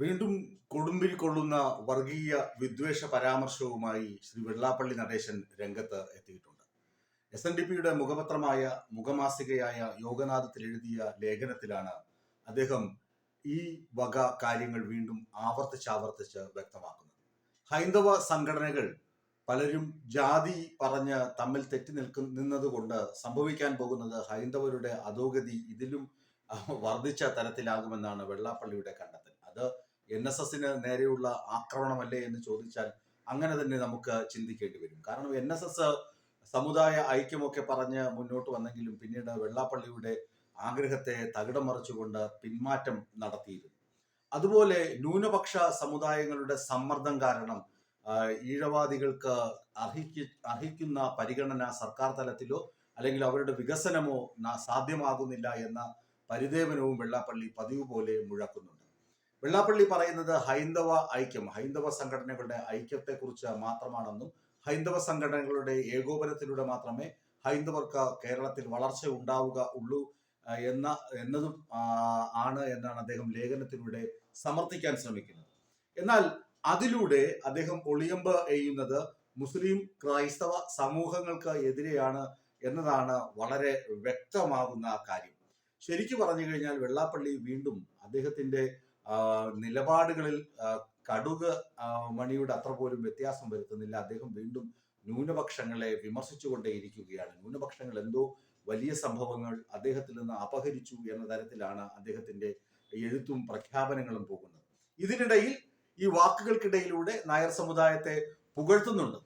വീണ്ടും കൊടുമ്പിരി കൊള്ളുന്ന വർഗീയ വിദ്വേഷ പരാമർശവുമായി ശ്രീ വെള്ളാപ്പള്ളി നടേശൻ രംഗത്ത് എത്തിയിട്ടുണ്ട്. SNDPയുടെ മുഖപത്രമായ മുഖമാസികയായ യോഗനാഥത്തിൽ എഴുതിയ ലേഖനത്തിലാണ് അദ്ദേഹം ഈ വക കാര്യങ്ങൾ വീണ്ടും ആവർത്തിച്ച് വ്യക്തമാക്കുന്നത്. ഹൈന്ദവ സംഘടനകൾ പലരും ജാതി പറഞ്ഞ് തമ്മിൽ തെറ്റി നിന്നതുകൊണ്ട് സംഭവിക്കാൻ പോകുന്നത് ഹൈന്ദവരുടെ അധോഗതി ഇതിലും വർദ്ധിച്ച തരത്തിലാകുമെന്നാണ് വെള്ളാപ്പള്ളിയുടെ കണ്ടെത്തൽ. അത് NSSന് നേരെയുള്ള ആക്രമണമല്ലേ എന്ന് ചോദിച്ചാൽ അങ്ങനെ തന്നെ നമുക്ക് ചിന്തിക്കേണ്ടി വരും. കാരണം NSS സമുദായ ഐക്യമൊക്കെ പറഞ്ഞ് മുന്നോട്ട് വന്നെങ്കിലും പിന്നീട് വെള്ളാപ്പള്ളിയുടെ ആഗ്രഹത്തെ തകിടം മറിച്ചുകൊണ്ട് പിന്മാറ്റം നടത്തിയിരുന്നു. അതുപോലെ ന്യൂനപക്ഷ സമുദായങ്ങളുടെ സമ്മർദ്ദം കാരണം ഈഴവാദികൾക്ക് അർഹിക്കുന്ന പരിഗണന സർക്കാർ തലത്തിലോ അല്ലെങ്കിൽ അവരുടെ വികസനമോ സാധ്യമാകുന്നില്ല എന്ന പരിദേവനവും വെള്ളാപ്പള്ളി പതിവ് പോലെ മുഴക്കുന്നുണ്ട്. വെള്ളാപ്പള്ളി പറയുന്നത് ഹൈന്ദവ സംഘടനകളുടെ ഐക്യത്തെക്കുറിച്ച് മാത്രമാണെന്നും ഹൈന്ദവ സംഘടനകളുടെ ഏകോപനത്തിലൂടെ മാത്രമേ ഹൈന്ദവർക്ക് കേരളത്തിൽ വളർച്ച ഉള്ളൂ എന്നതും ആണ് എന്നാണ് അദ്ദേഹം ലേഖനത്തിലൂടെ സമർത്ഥിക്കാൻ ശ്രമിക്കുന്നത്. എന്നാൽ അതിലൂടെ അദ്ദേഹം ഒളിയമ്പ് എയ്യുന്നത് മുസ്ലിം ക്രൈസ്തവ സമൂഹങ്ങൾക്ക് എതിരെയാണ് എന്നതാണ് വളരെ വ്യക്തമാകുന്ന കാര്യം. ശരിക്കു പറഞ്ഞു കഴിഞ്ഞാൽ വെള്ളാപ്പള്ളി വീണ്ടും അദ്ദേഹത്തിന്റെ നിലപാടുകളിൽ കടുക് മണിയുടെ അത്ര പോലും വ്യത്യാസം വരുത്തുന്നില്ല. അദ്ദേഹം വീണ്ടും ന്യൂനപക്ഷങ്ങളെ വിമർശിച്ചുകൊണ്ടേയിരിക്കുകയാണ്. ന്യൂനപക്ഷങ്ങൾ എന്തോ വലിയ സംഭവങ്ങൾ അദ്ദേഹത്തിൽ നിന്ന് അപഹരിച്ചു എന്ന തരത്തിലാണ് അദ്ദേഹത്തിന്റെ എഴുത്തും പ്രഖ്യാപനങ്ങളും പോകുന്നത്. ഇതിനിടയിൽ ഈ വാക്കുകൾക്കിടയിലൂടെ നായർ സമുദായത്തെ പുകഴ്ത്തുന്നുണ്ട്.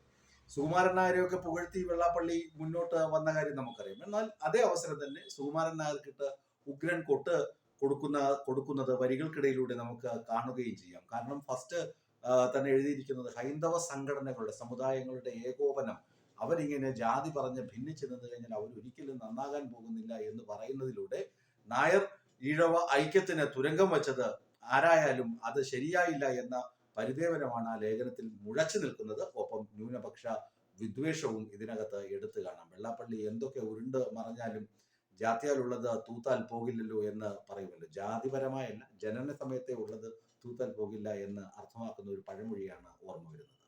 സുകുമാരൻ നായരെയൊക്കെ പുകഴ്ത്തി വെള്ളാപ്പള്ളി മുന്നോട്ട് വന്ന കാര്യം നമുക്കറിയാം. എന്നാൽ അതേ അവസരം തന്നെ സുകുമാരൻ നായർക്കിട്ട് ഉഗ്രൻ കൊട്ട് കൊടുക്കുന്നത് വരികൾക്കിടയിലൂടെ നമുക്ക് കാണുകയും ചെയ്യാം. കാരണം ഫസ്റ്റ് തന്നെ എഴുതിയിരിക്കുന്നത് ഹൈന്ദവ സംഘടനകളുടെ സമുദായങ്ങളുടെ ഏകോപനം അവരിങ്ങനെ ജാതി പറഞ്ഞ് ഭിന്നിച്ചു നിന്ന് കഴിഞ്ഞാൽ അവരൊരിക്കലും നന്നാകാൻ പോകുന്നില്ല എന്ന് പറയുന്നതിലൂടെ നായർ ഈഴവ ഐക്യത്തിന് തുരങ്കം വെച്ചത് ആരായാലും അത് ശരിയായില്ല എന്ന പരിദേവനമാണ് ആ ലേഖനത്തിൽ മുഴച്ചു നിൽക്കുന്നത്. ഒപ്പം ന്യൂനപക്ഷ വിദ്വേഷവും ഇതിനകത്ത് എടുത്തു കാണാം. വെള്ളാപ്പള്ളി എന്തൊക്കെ ഉരുണ്ട് മറഞ്ഞാലും ജാതിയാലുള്ളത് തൂത്താൽ പോകില്ലല്ലോ എന്ന് പറയുമല്ലോ. ജാതിപരമായല്ല, ജനന സമയത്തെ ഉള്ളത് തൂത്താൽ പോകില്ല എന്ന് അർത്ഥമാക്കുന്ന ഒരു പഴമൊഴിയാണ് ഓർമ്മ വരുന്നത്.